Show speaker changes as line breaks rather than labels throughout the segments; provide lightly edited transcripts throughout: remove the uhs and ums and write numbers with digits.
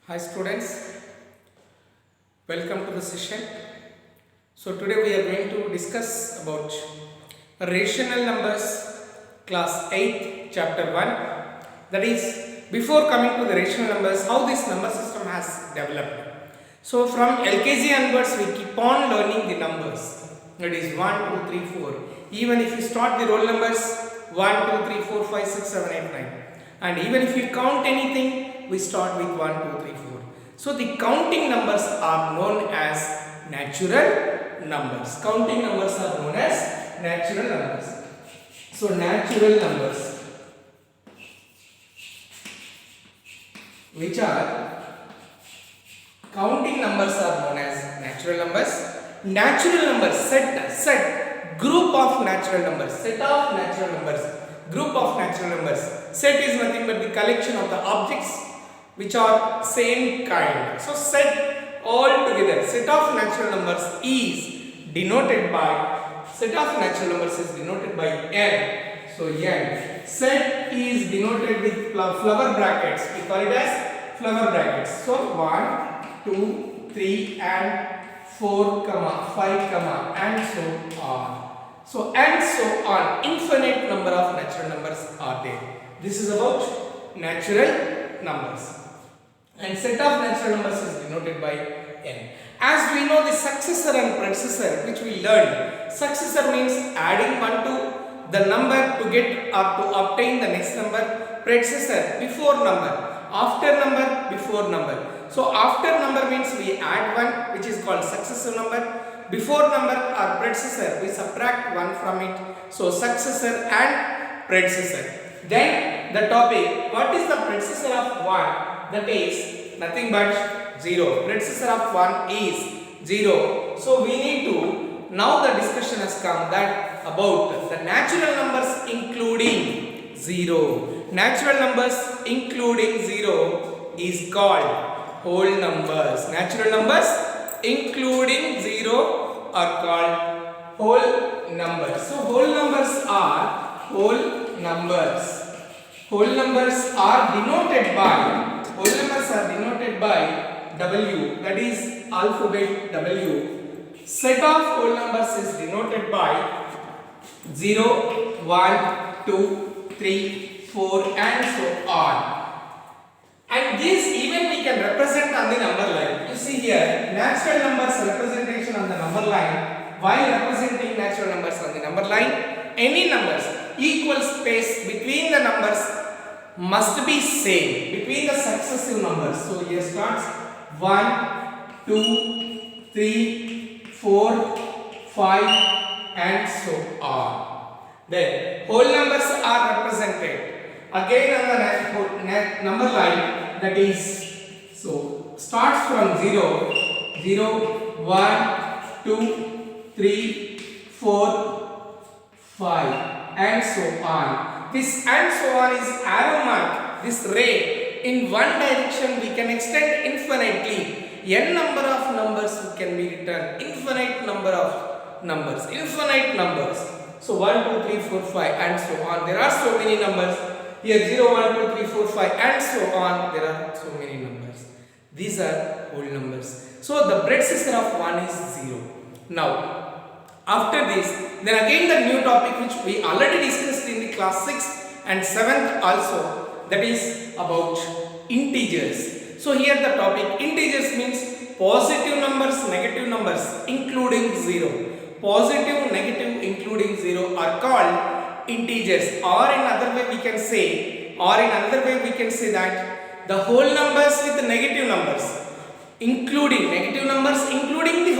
Hi students, welcome to the session. So today we are going to discuss about rational numbers, class 8, chapter 1. That is, before coming to the rational numbers, how this number system has developed. So from LKG onwards we keep on learning the numbers. That is 1, 2, 3, 4. Even if you start the roll numbers 1, 2, 3, 4, 5, 6, 7, 8, 9. And even if you count anything, we start with 1, 2, 3, 4. So the counting numbers are known as natural numbers. Counting numbers are known as natural numbers. So natural numbers, which are counting numbers, are known as natural numbers. Natural numbers, set group of natural numbers, set of natural numbers, group of natural numbers. Set is nothing but the collection of the objects which are same kind. So set all together, set of natural numbers is denoted by, set of natural numbers is denoted by n. So n. Set is denoted with flower brackets. We call it as flower brackets. So 1, 2, 3 and 4, 5, and so on. So and so on. Infinite number of natural numbers are there. This is about natural numbers. And set of natural numbers is denoted by n. As we know the successor and predecessor, which we learned. Successor means adding one to the number to get or to obtain the next number. Predecessor, before number. After number, before number. So after number means we add one, which is called successor number. Before number or predecessor, we subtract one from it. So successor and predecessor. Then the topic, what is the predecessor of 1? That is nothing but 0. Predecessor of 1 is 0. So we need to, now the discussion has come that about the natural numbers including 0. Natural numbers including 0 is called whole numbers. Natural numbers including 0 are called whole numbers. So whole numbers are whole numbers. Whole numbers are denoted by W, that is alphabet W. Set of whole numbers is denoted by 0, 1, 2, 3, 4 and so on. And this even we can represent on the number line. You see here, natural numbers representation on the number line. While representing natural numbers on the number line, any numbers, equal space between the numbers must be same between the successive numbers. So here starts 1, 2, 3, 4, 5 and so on. Then whole numbers are represented again on the number line, that is, so starts from 0, 1, 2, 3, 4, 5 and so on. This and so on is arrow mark. This ray in one direction we can extend infinitely. N number of numbers can be written. Infinite number of numbers. Infinite numbers. So 1, 2, 3, 4, 5 and so on. There are so many numbers. Here 0, 1, 2, 3, 4, 5 and so on. There are so many numbers. These are whole numbers. So the predecessor of 1 is 0. Now after this, then again the new topic which we already discussed in the class 6 and 7th also, that is about integers. So here the topic integers means positive numbers, negative numbers including 0. Positive, negative including 0 are called integers, or in another way we can say, that the whole numbers with the negative numbers including the whole numbers. Including the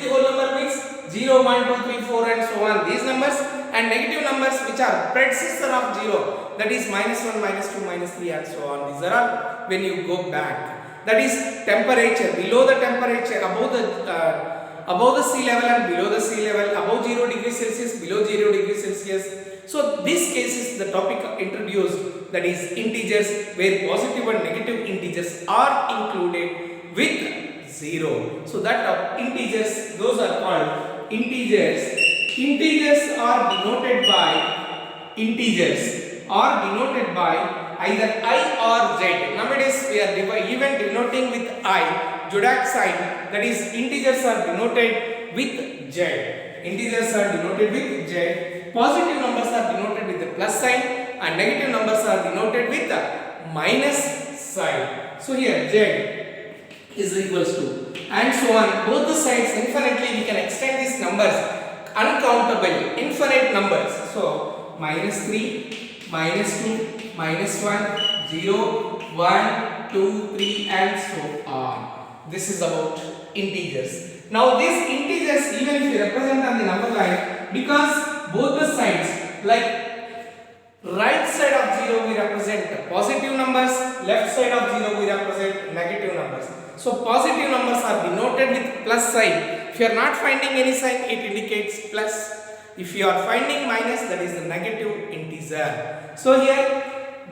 whole number means 0, 1, 2, 3, 4 and so on, these numbers, and negative numbers which are predecessor of 0, that is -1, -2, -3 and so on. These are all when you go back. That is temperature, below the temperature, above the sea level and below the sea level, above 0 degrees Celsius, below 0 degrees Celsius. So this case is the topic introduced, that is integers, where positive and negative integers are included with 0. So that integers, those are called integers. Integers are denoted by either I or Z. Nowadays we are even denoting with I, zodiac sign, that is integers are denoted with Z. Integers are denoted with Z. Positive numbers are denoted with the plus sign and negative numbers are denoted with the minus sign. So here Z is equals to, and so on both the sides infinitely we can extend these numbers uncountable infinite numbers. So minus 3, minus 2, minus 1, 0, 1, 2, 3 and so on. This is about integers. Now these integers, even if you represent on the number line, because both the sides, like right side of 0 we represent positive numbers, left side of 0 we represent negative numbers. So positive numbers are denoted with plus sign. If you are not finding any sign, it indicates plus. If you are finding minus, that is the negative integer. So here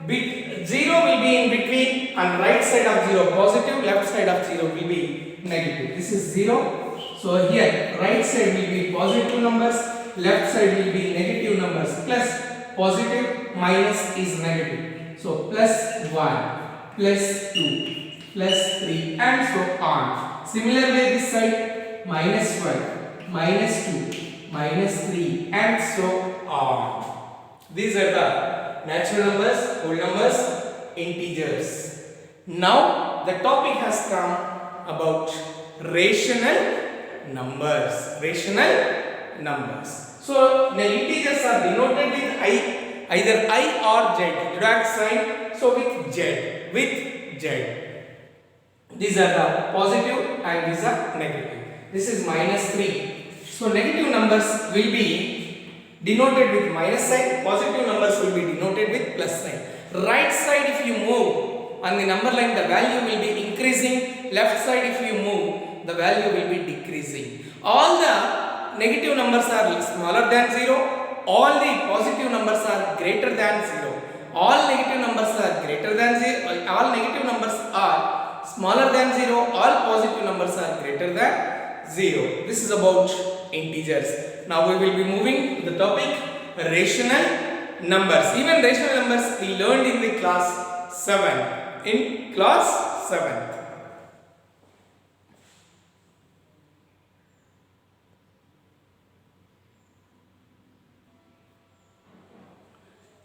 bit 0 will be in between, and right side of 0 positive, left side of 0 will be negative. This is 0. So here right side will be positive numbers, left side will be negative numbers. Plus positive, minus is negative. So plus 1, plus 2, plus 3 and so on. Similarly this side minus 1, minus 2, minus 3 and so on. These are the natural numbers, whole numbers, integers. Now the topic has come about rational numbers. Rational numbers. So the integers are denoted with either I or Z, zodiac sign. So with Z, with Z. These are the positive and these are negative. This is minus 3. So negative numbers will be denoted with minus sign, positive numbers will be denoted with plus sign. Right side if you move on the number line, the value will be increasing. Left side if you move, the value will be decreasing. All the negative numbers are smaller than 0. All the positive numbers are greater than 0. All negative numbers are greater than 0. All negative numbers are smaller than 0. All positive numbers are greater than 0. This is about integers. Now we will be moving to the topic rational numbers. Even rational numbers we learned in the class 7. In class 7.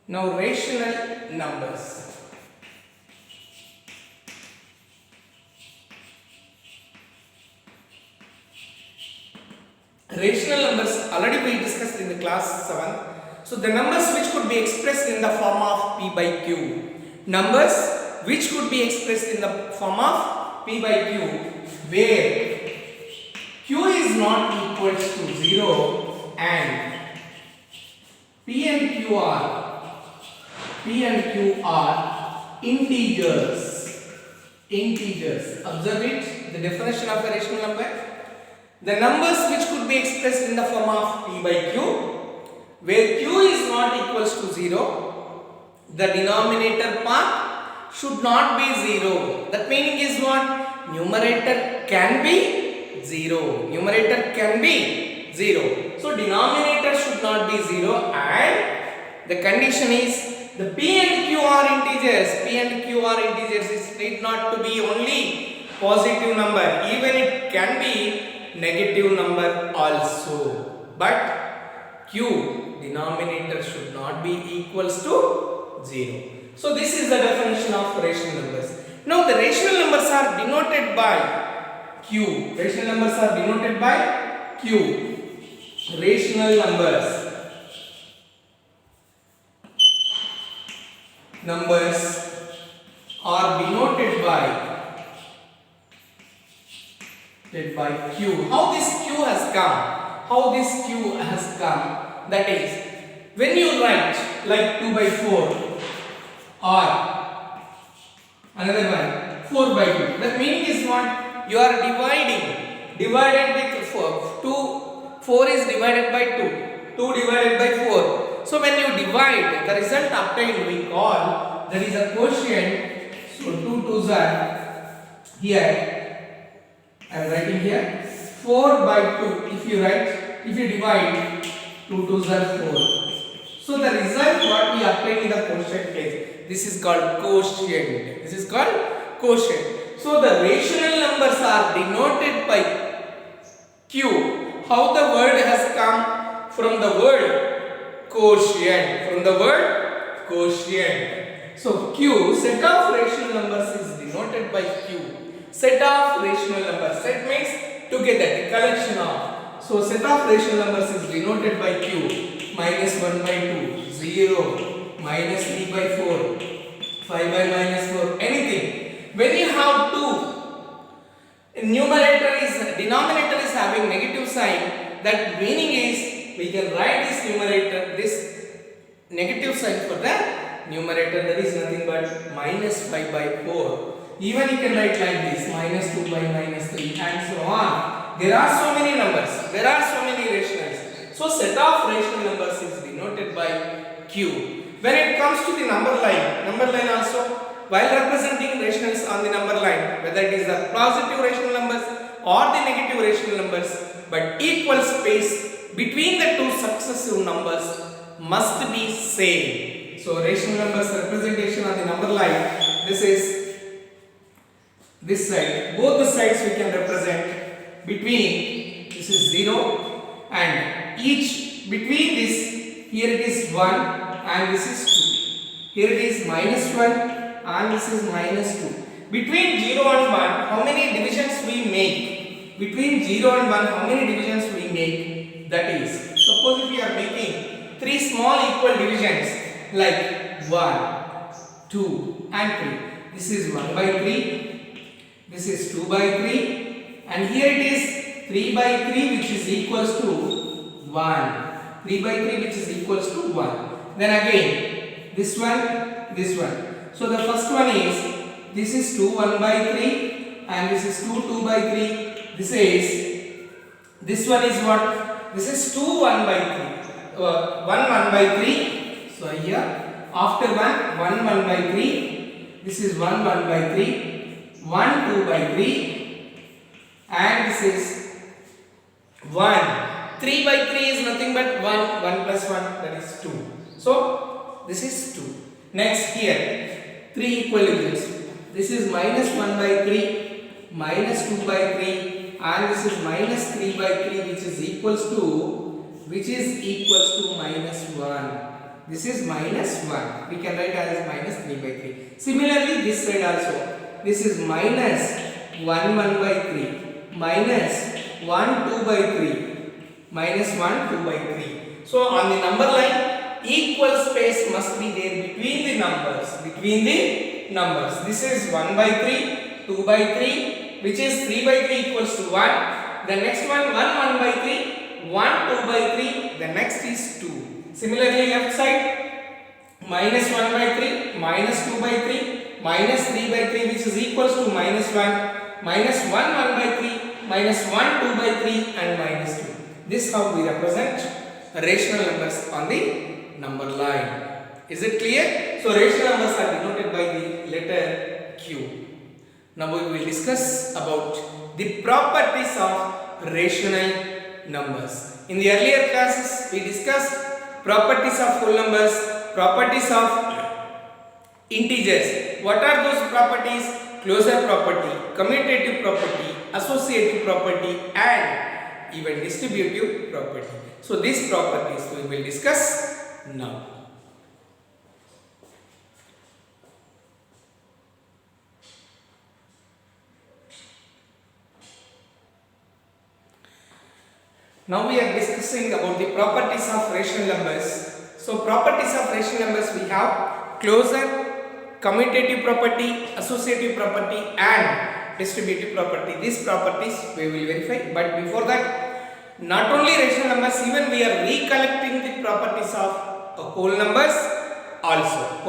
Now rational numbers. Rational numbers already we discussed in the class 7. So the numbers which could be expressed in the form of P by Q. Numbers which could be expressed in the form of P by Q, where Q is not equal to 0 and P and Q are integers. Integers. Observe it, the definition of a rational number. The numbers which could be expressed in the form of P by Q, where Q is not equals to 0, the denominator part should not be 0. That meaning is what? Numerator can be 0. Numerator can be 0. So denominator should not be 0, and the condition is the P and Q are integers. P and Q are integers. It need not to be only positive number. Even it can be negative number also. But Q denominator should not be equals to 0. So this is the definition of rational numbers. Now the rational numbers are denoted by Q. Rational numbers are denoted by Q. Rational numbers. Numbers are denoted by Q. How this Q has come? How this Q has come? That is, when you write like 2 by 4 or another one 4 by 2, that meaning is what? You are divided with 4. 4 is divided by 2. 2 divided by 4. So when you divide, the result obtained we call, that is a quotient. So 2 2s are here. I am writing here 4 by 2. If you divide, 2 2s are 4. So the result what we obtain in the quotient case, This is called quotient. This is called quotient. So the rational numbers are denoted by Q. How the word has come from the word quotient. From the word quotient. So Q, set of rational numbers is denoted by Q. Set of rational numbers. Set means together, the collection of. So set of rational numbers is denoted by Q. Minus 1 by 2, 0, minus 3 by 4, 5 by minus 4, anything. When you have 2, denominator is having negative sign, that meaning is we can write this numerator, this negative sign for the numerator, that is nothing but minus 5 by 4. Even you can write like this, minus 2 by minus 3 and so on. There are so many numbers, there are so many rationals. So set of rational numbers is denoted by Q. When it comes to the number line also, while representing rationals on the number line, whether it is the positive rational numbers or the negative rational numbers, but equal space between the two successive numbers must be same. So rational numbers representation on the number line, this is this side, both the sides we can represent between, this is 0 and each between this, here it is 1 and this is 2. Here it is minus 1 and this is minus 2. Between 0 and 1, how many divisions we make? Between 0 and 1, how many divisions we make? That is, suppose if we are making 3 small equal divisions like 1, 2 and 3. This is 1 by 3. This is 2 by 3 and here it is 3 by 3 which is equals to 1. 3 by 3 which is equals to 1. Then again this one, this one. So the first one is, this is 2 1 by 3 and this is 2 2 by 3. This one is what? This is 2 1 by 3. 1 1 by 3. So here after 1 1 1 by 3. This is 1 1 by 3. 1 2 by 3 and this is 1. 3 by 3 is nothing but 1 plus 1, that is 2. So this is 2. Next here 3 equal divisions. This is minus 1 by 3, minus 2 by 3 and this is minus 3 by 3 which is equals to minus 1. This is minus 1. We can write as minus 3 by 3. Similarly this side also. This is minus 1 1 by 3, minus 1 2 by 3, minus 1 2 by 3. So on the number line, equal space must be there between the numbers. This is 1 by 3, 2 by 3, which is 3 by 3 equals to 1. The next one 1 1 by 3, 1 2 by 3. The next is 2. Similarly left side, minus 1 by 3, minus 2 by 3. Minus 3 by 3 which is equals to minus 1, minus 1 1 by 3, minus 1 2 by 3 and minus 2. This how we represent rational numbers on the number line. Is it clear? So rational numbers are denoted by the letter Q. Now we will discuss about the properties of rational numbers. In the earlier classes we discussed properties of whole numbers, properties of integers. What are those properties? Closure property, commutative property, associative property and even distributive property. So these properties we will discuss now. Now we are discussing about the properties of rational numbers. So properties of rational numbers we have closure, commutative property, associative property and distributive property. These properties we will verify, but before that, not only rational numbers, even we are recollecting the properties of whole numbers also,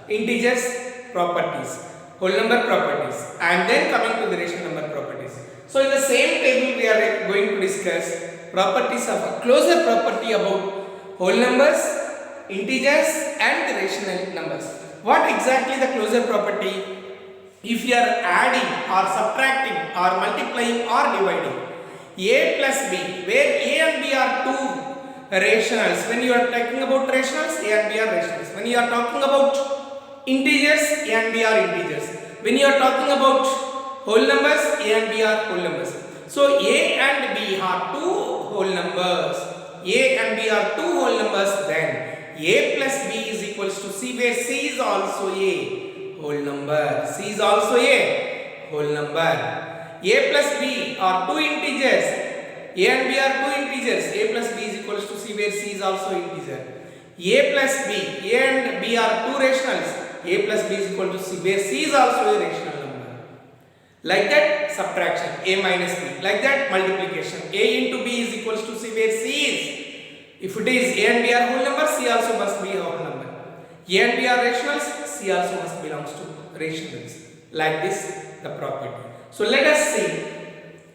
integers properties, whole number properties and then coming to the rational number properties. So in the same table we are going to discuss properties of a closure property about whole numbers, integers and the rational numbers. What exactly the closure property? If you are adding or subtracting or multiplying or dividing a plus b, where a and b are two rationals. When you are talking about rationals, A and B are rationals. When you are talking about integers, A and B are integers. When you are talking about whole numbers, A and B are whole numbers. So A and B are two whole numbers. A and B are two whole numbers. Then A plus B is equals to C, where C is also a whole number. C is also a whole number. A plus B are two integers. A and B are two integers. A plus B is equals to C, where C is also integer. A plus B, A and B are two rationals. A plus B is equal to C, where C is also a rational number. Like that, subtraction, A minus B. Like that, multiplication, A into B is equals to C, where C is. If it is A and B are whole number, C also must be a whole number. A and B are rationals, C also must belongs to rationals. Like this, the property. So let us see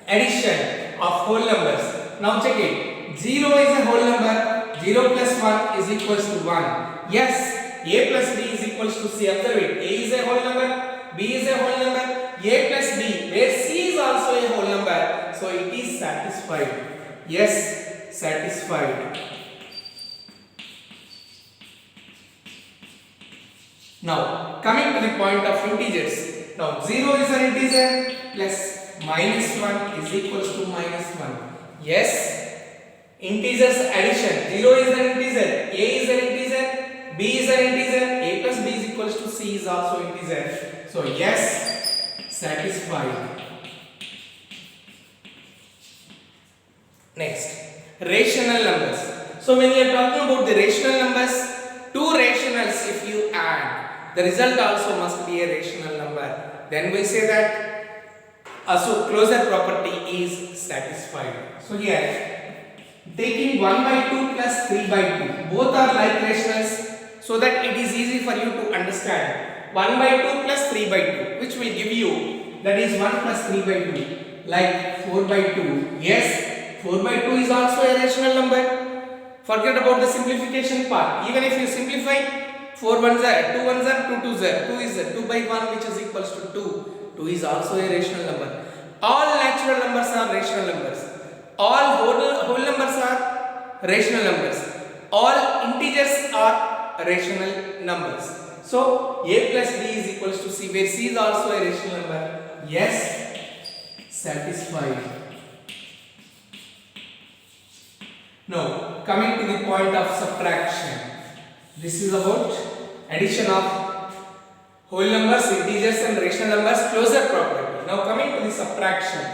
addition of whole numbers. Now check it. 0 is a whole number. 0 plus 1 is equals to 1. Yes, A plus B is equals to C. Observe it. A is a whole number. B is a whole number. A plus B, where C is also a whole number. So it is satisfied. Yes, satisfied. Now coming to the point of integers. Now 0 is an integer, plus minus 1 is equals to minus 1. Yes, integers addition. 0 is an integer, A is an integer, B is an integer, A plus B is equals to C is also integer. So yes, satisfied. Next, rational numbers. So when you are talking about the rational numbers, two rationals if you add, the result also must be a rational number. Then we say that so closure property is satisfied. So here, taking 1 by 2 plus 3 by 2, both are like rationals, so that it is easy for you to understand. 1 by 2 plus 3 by 2, which will give you, that is 1 plus 3 by 2, like 4 by 2. Yes, 4 by 2 is also a rational number. Forget about the simplification part. Even if you simplify, 4 ones are 2 ones are 2 twos are 2 is 2 by 1, which is equals to 2. 2 is also a rational number. All natural numbers are rational numbers. All whole numbers are rational numbers. All integers are rational numbers. So A plus B is equals to C, where C is also a rational number. Yes, satisfied. Now coming to the point of subtraction. This is about addition of whole numbers, integers and rational numbers, closure property. Now coming to the subtraction.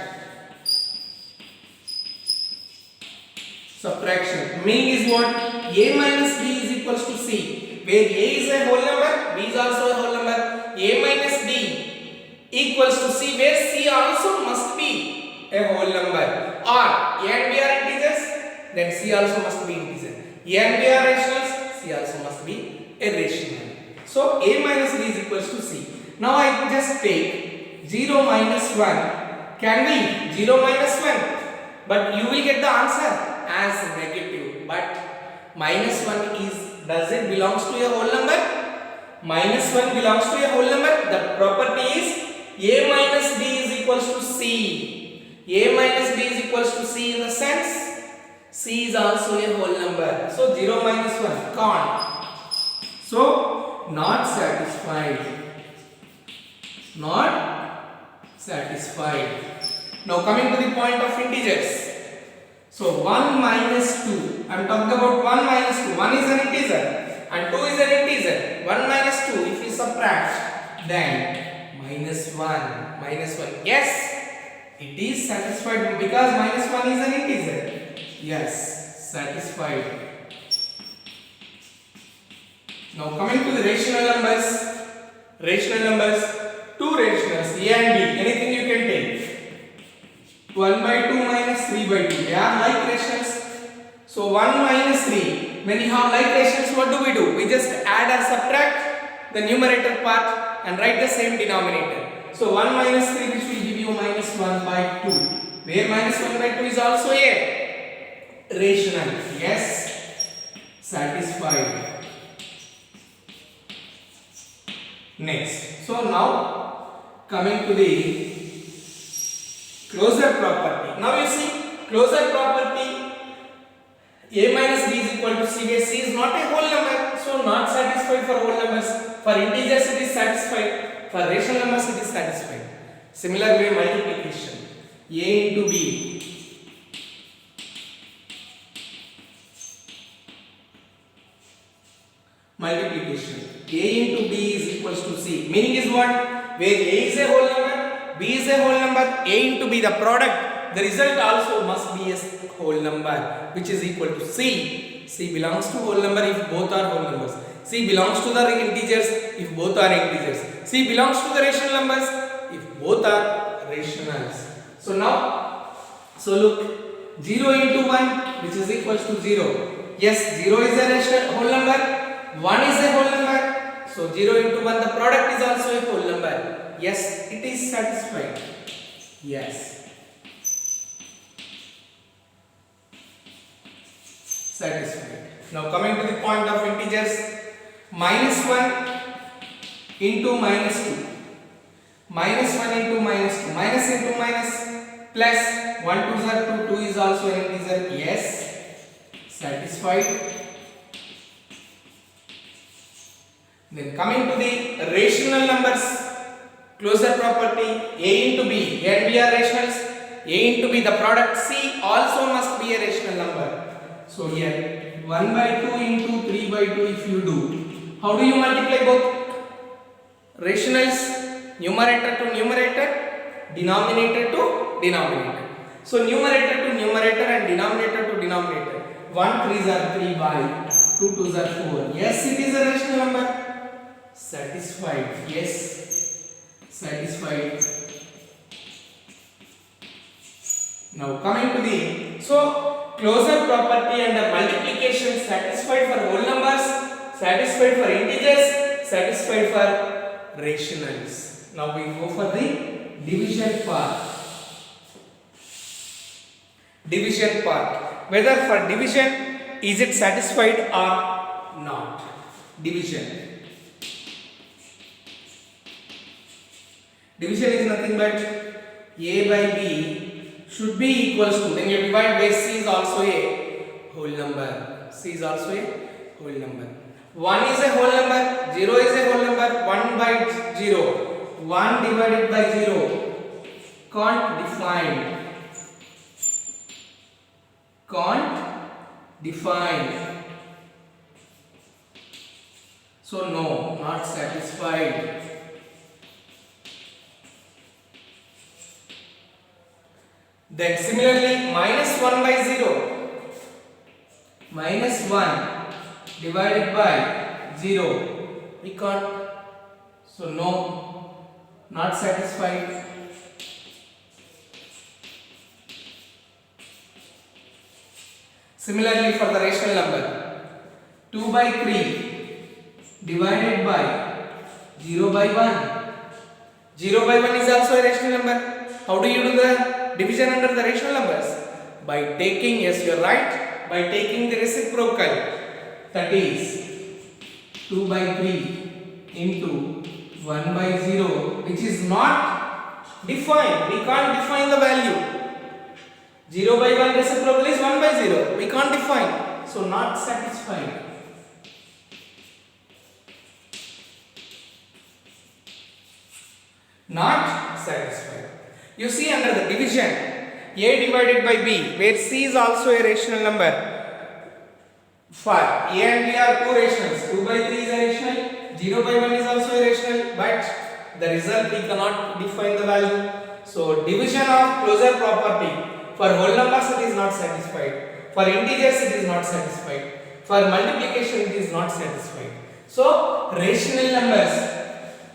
Subtraction meaning is what? A minus B is equals to C, where A is a whole number, B is also a whole number. A minus B equals to C, where C also must be a whole number. Or A and B are integers, then C also must be integer. A and B are rationals, C also must be a rational. So A minus B is equals to C. Now I just take 0 minus 1. Can be 0 minus 1, but you will get the answer as negative. But minus 1 is, does it belongs to a whole number? Minus 1 belongs to a whole number. The property is A minus B is equals to C. A minus B is equals to C in the sense C is also a whole number. So 0 minus 1 can't. So not satisfied. Not satisfied. Now coming to the point of integers. So 1 minus 2. I am talking about 1 minus 2. 1 is an integer and 2 is an integer. 1 minus 2, if you subtract, then minus 1. Minus 1. Yes, it is satisfied because minus 1 is an integer. Yes, satisfied. Now coming to the rational numbers. Rational numbers, two rationals, A and B, anything you can take. 1 by 2 minus 3 by 2, they are like rationals. So 1 minus 3, when you have like rationals, what do? We just add or subtract the numerator part and write the same denominator. So 1 minus 3, which will give you minus 1 by 2, where minus 1 by 2 is also a rational. Yes, satisfied. Next, so now coming to the closure property. Now you see, closure property, A minus B equal to C, where C is not a whole number, so not satisfied for whole numbers. For integers it is satisfied, for rational numbers it is satisfied. Similar way multiplication, A into B. Multiplication, A into B is equals to C. Meaning is what? Where A is a whole number, B is a whole number, A into B the product, the result also must be a whole number, which is equal to C. C belongs to whole number if both are whole numbers. C belongs to the integers if both are integers. C belongs to the rational numbers if both are rationals. So now, so look, 0 into 1, which is equals to 0. Yes, 0 is a rational whole number, 1 is a whole number. So 0 into 1, the product is also a whole number. Yes, it is satisfied. Yes. Satisfied. Now coming to the point of integers, minus 1 into minus 2. Minus 1 into minus 2. Minus into minus plus 1 2 are 2. 2 is also an integer. Yes. Satisfied. Then coming to the rational numbers, closure property, A into B. A and B are rationals. A into B, the product C also must be a rational number. So here 1 by 2 into 3 by 2 if you do. How do you multiply both? Rationals, numerator to numerator, denominator to denominator. So numerator to numerator and denominator to denominator. 1 3s are 3 by 2 2s are 4. Yes, it is a rational number. Satisfied. Yes. Satisfied. Now coming to the closure property under multiplication, satisfied for whole numbers, satisfied for integers, satisfied for rationals. Now we go for the division part. Division part. Whether for division is it satisfied or not? Division. Division is nothing but A by B should be equals to, then you divide where C is also a whole number. C is also a whole number. 1 is a whole number, 0 is a whole number, 1 by 0. 1 divided by 0 can't define. Can't define. So no, not satisfied. Then similarly minus 1 by 0, minus 1 divided by 0, we can't, so no, not satisfied. Similarly for the rational number, 2 by 3 divided by 0 by 1, 0 by 1 is also a rational number. How do you do the division under the rational numbers? By taking, yes you are right, by taking the reciprocal, that is 2 by 3 into 1 by 0, which is not defined. We can't define the value. 0 by 1 reciprocal is 1 by 0. We can't define. So not satisfied. Not satisfied. You see under the division, A divided by B, where C is also a rational number. For A and B are two rationals. 2 by 3 is a rational, 0 by 1 is also a rational, but the result we cannot define the value. So division of closure property, for whole numbers it is not satisfied. For integers it is not satisfied. For multiplication it is not satisfied. So rational numbers,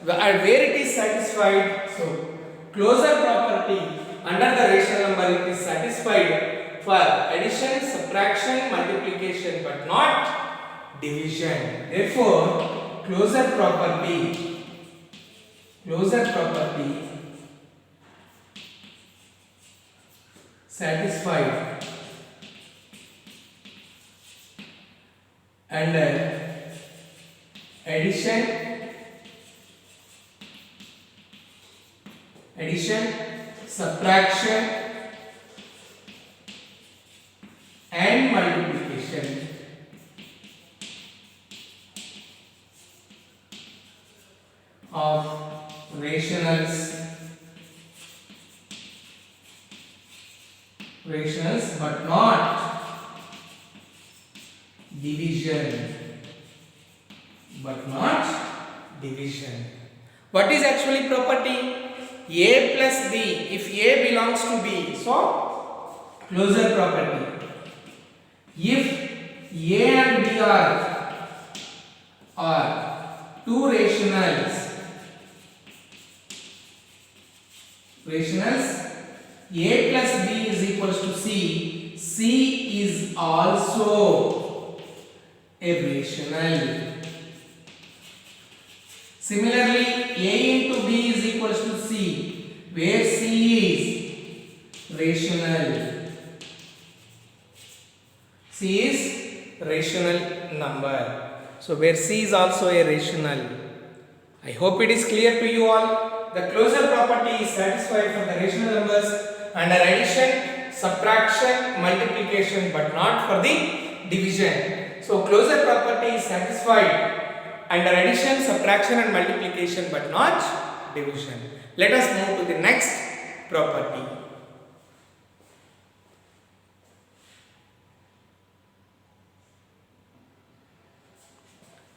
where it is satisfied, so closure property under the rational number it is satisfied for addition, subtraction, multiplication, but not division. Therefore, closure property satisfied under addition, subtraction and multiplication. division, but not division. What is actually property? A plus B. If A belongs to B, so closure property. If A and B are two rationals, A plus B is equals to C. C is also a rational. Similarly, A into B is equals to C, where C is rational. C is rational number. So, where C is also a rational. I hope it is clear to you all. The closure property is satisfied for the rational numbers under addition, subtraction, multiplication, but not for the division. So, closure property is satisfied under addition, subtraction and multiplication, but not division. Let us move to the next property.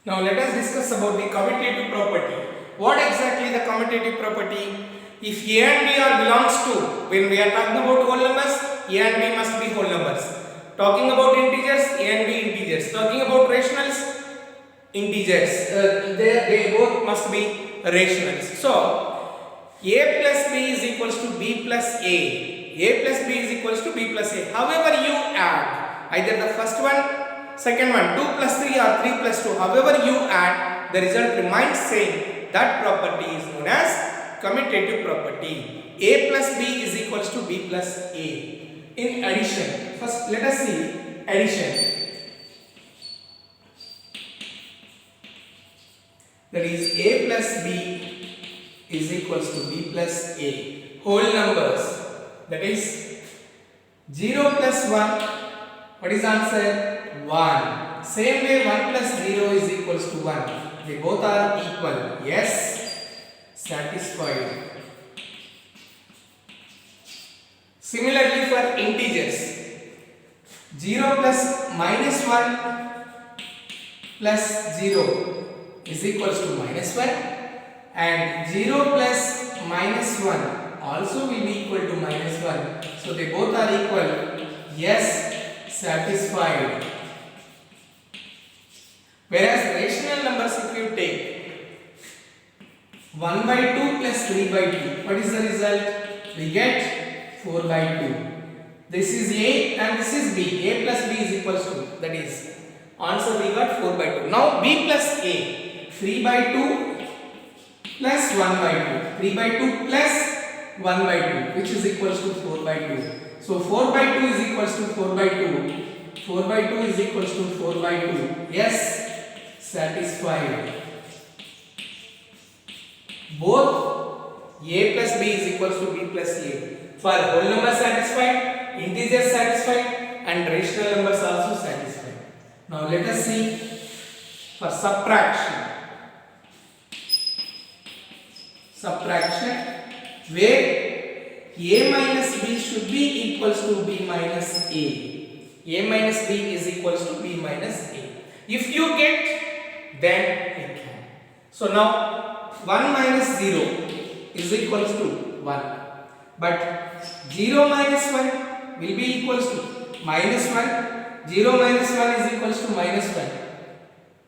Now let us discuss about the commutative property. What exactly the commutative property? If A and B are belongs to, when we are talking about whole numbers, A and B must be whole numbers. Talking about integers, A and B integers. Talking about rationals, integers. They both must be rationals. So, A plus B is equals to B plus A. A plus B is equals to B plus A. However you add, either the first one, second one, 2 plus 3 or 3 plus 2, however you add, the result remains same. That property is known as commutative property. A plus B is equals to B plus A. In addition, first let us see addition. That is A plus B is equals to B plus A. Whole numbers. That is 0 plus 1. What is answer? 1. Same way 1 plus 0 is equals to 1. They both are equal. Yes, satisfied. Similarly for integers, 0 plus minus 1 plus 0 is equals to minus 1, and 0 plus minus 1 also will be equal to minus 1. So they both are equal. Yes, satisfied. Whereas rational numbers, if you take 1 by 2 plus 3 by 2, what is the result? We get 4 by 2. This is A and this is B. A plus B is equals to, that is, answer we got 4 by 2. Now B plus A, 3 by 2 plus 1 by 2. 3 by 2 plus 1 by 2, which is equals to 4 by 2. So 4 by 2 is equals to 4 by 2. 4 by 2 is equals to 4 by 2. Yes, satisfied. Both A plus B is equals to B plus A. For whole numbers satisfied, integers satisfied, and rational numbers also satisfied. Now let us see for subtraction. Subtraction, where A minus B should be equals to B minus A. A minus B is equals to B minus A. If you get, then we can. So now 1 minus 0 is equals to 1. But 0 minus 1 will be equals to minus 1. 0 minus 1 is equals to minus 1.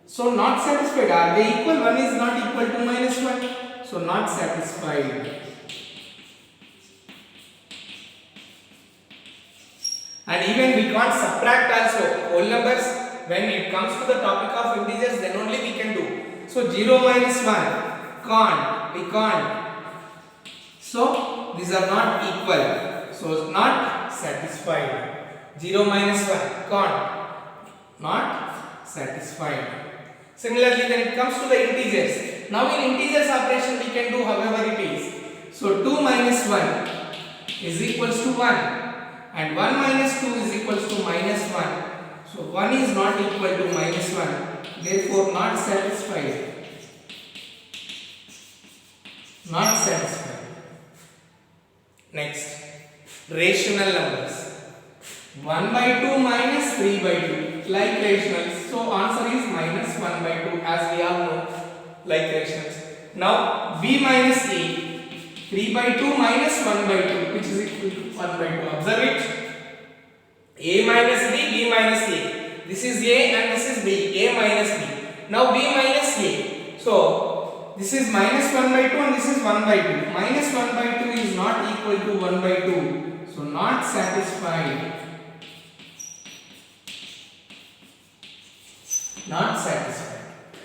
So not satisfied. Are they equal? 1 is not equal to minus 1. So not satisfied. And even we can't subtract also whole numbers. When it comes to the topic of integers, then only we can do. So 0 minus 1 can't. We can't. So these are not equal. So not satisfied. 0 minus 1 can't. Not satisfied. Similarly, when it comes to the integers, now in integers operation we can do however it is. So 2 minus 1 is equals to 1, and 1 minus 2 is equals to minus 1. So 1 is not equal to minus 1, therefore not satisfied. Not satisfied. Next, rational numbers. 1 by 2 minus 3 by 2. like rationals. So answer is minus 1 by 2 as we all know, like rationals. Now b minus a, 3 by 2 minus 1 by 2, which is equal to 1 by 2. Observe it. A minus b minus a. This is a and this is b. A minus b. Now b minus a. So this is minus 1 by 2 and this is 1 by 2. Minus 1 by 2 is not equal to 1 by 2. So not satisfied. Not satisfied.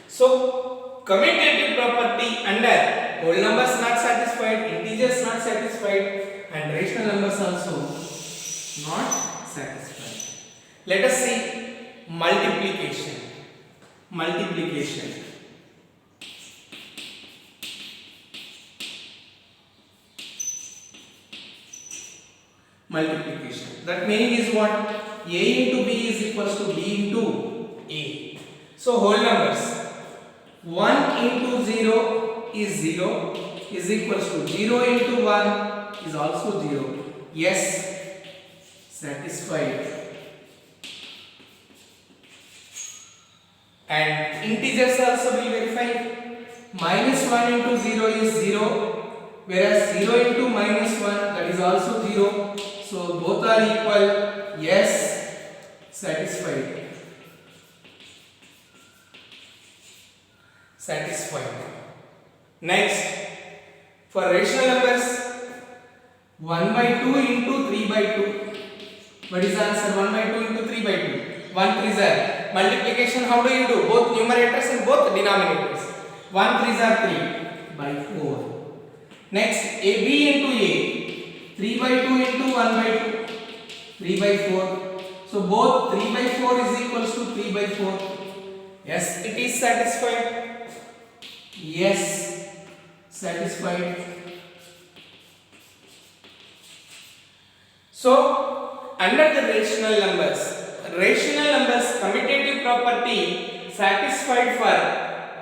So commutative property under whole numbers not satisfied, integers not satisfied, and rational numbers also not satisfied. Let us see multiplication. Multiplication. Multiplication. That meaning is what? A into b is equals to b into a. So whole numbers 1 into 0 is 0 is equals to 0 into 1 is also 0. Yes, satisfied. And integers also will verify. Minus 1 into 0 is 0, whereas 0 into minus 1, that is also 0. So both are equal. Yes, satisfied. Satisfied. Next, for rational numbers, 1 by 2 into 3 by 2. What is the answer? 1 by 2 into 3 by 2. 1 3s are. Multiplication, how do you do? Both numerators and both denominators. 1 3s are 3 by 4. Next, AB into A. 3 by 2 into 1 by 2. 3 by 4. So both 3 by 4 is equals to 3 by 4. Yes, it is satisfied. Yes, satisfied. So under the rational numbers commutative property satisfied for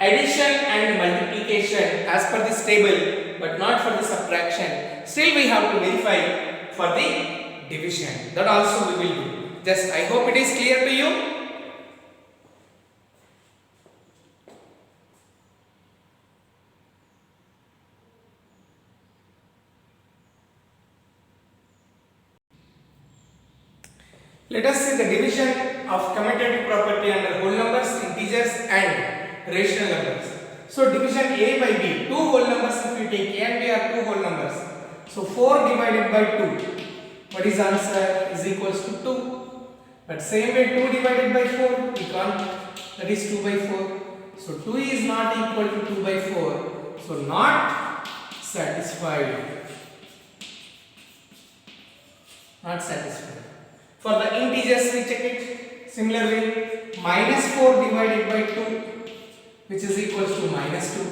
addition and multiplication as per this table, but not for the subtraction. Still we have to verify for the division. That also we will do. Just I hope it is clear to you. Let us see the division of commutative property under whole numbers, integers and rational numbers. So division A by B, two whole numbers if we take A and B are two whole numbers. So 4 divided by 2, what is answer? Is equals to 2. But same way 2 divided by 4, we can't, that is 2 by 4. So 2 is not equal to 2 by 4. So not satisfied. Not satisfied. For the integers we check it. Similarly, minus 4 divided by 2, which is equals to minus 2.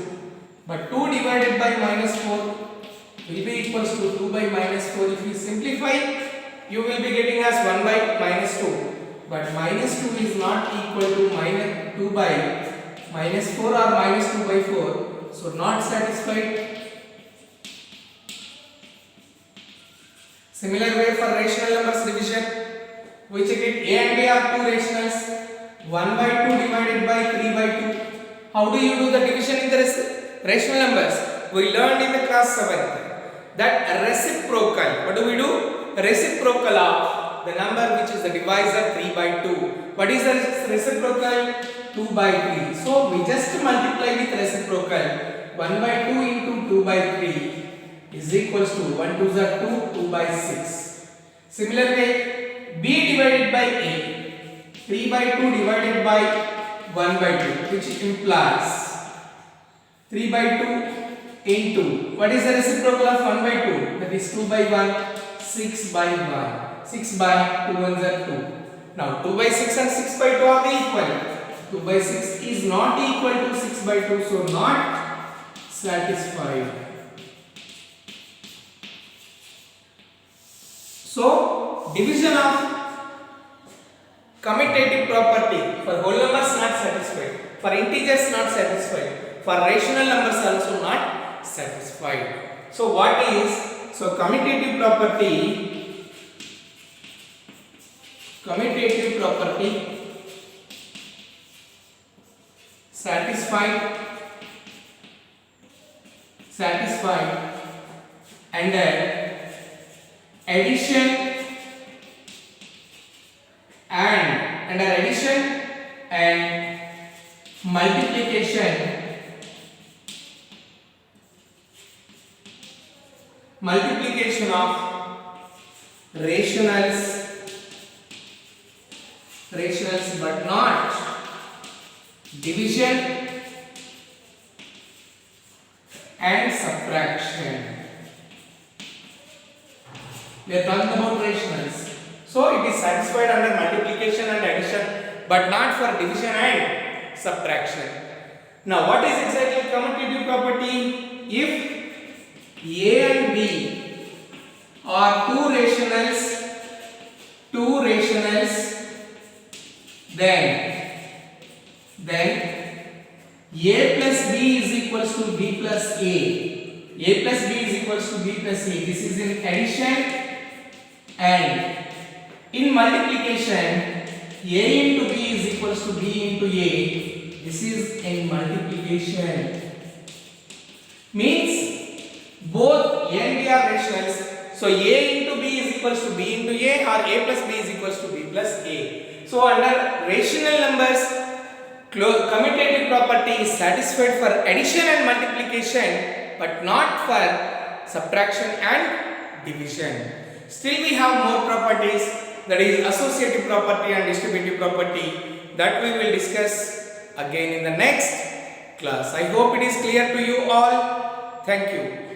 But 2 divided by minus 4 will be equals to 2 by minus 4. If you simplify, you will be getting as 1 by minus 2. But minus 2 is not equal to minus 2 by minus 4 or minus 2 by 4. So not satisfied. Similar way for rational numbers division, we check it. A and B are two rationals. 1 by 2 divided by 3 by 2. How do you do the division in the rational numbers? We learned in the class 7th that reciprocal. What do we do? Reciprocal of the number which is the divisor 3 by 2. What is the reciprocal? 2 by 3. So we just multiply with reciprocal. 1 by 2 into 2 by 3 is equals to 1 2s are 2, 2 by 6. Similarly, B divided by A, 3 by 2 divided by 1 by 2, which implies 3 by 2 into, what is the reciprocal of 1 by 2? That is 2 by 1, 6 by 1. 6 by 2 ones are 2. Now 2 by 6 and 6 by 2 are they equal? 2 by 6 is not equal to 6 by 2, so not satisfied. So division of commutative property for whole numbers not satisfied, for integers not satisfied, for rational numbers also not satisfied. So what is, so commutative property satisfied under addition and multiplication of rationals but not division and subtraction. We are talking about rationals. So it is satisfied under multiplication and addition but not for division and subtraction. Now what is exactly commutative property? If A and B are two rationals, then A plus B is equals to B plus A. A plus B is equals to B plus A. This is in addition, and in multiplication A into B is equals to B into A. This is in multiplication. Means both A and B are rationals. So A into B is equals to B into A, or A plus B is equals to B plus A. So under rational numbers, commutative property is satisfied for addition and multiplication but not for subtraction and division. Still we have more properties, that is associative property and distributive property, that we will discuss again in the next class. I hope it is clear to you all. Thank you.